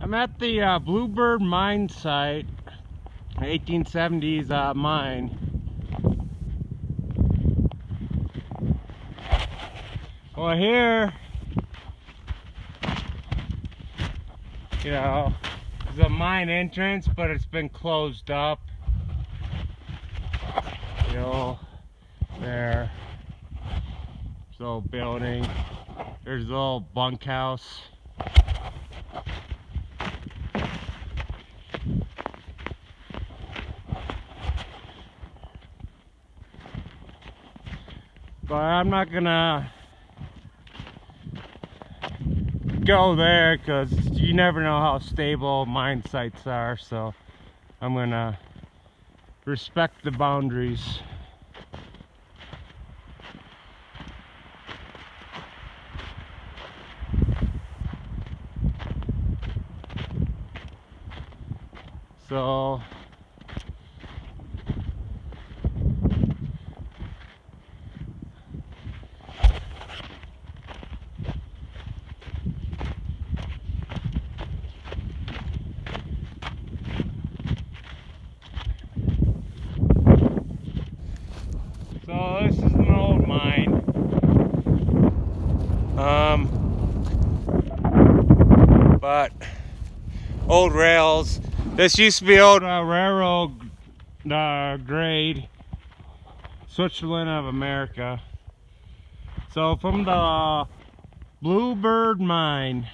I'm at the Bluebird mine site, 1870s mine. Well, here, you know, there's a mine entrance, but it's been closed up. You know, there's a little building. There's a little bunkhouse. But I'm not gonna go there because you never know how stable mine sites are, so I'm gonna respect the boundaries. So this is an old mine. But old rails. This used to be old railroad grade, Switzerland of America. So from the Bluebird mine.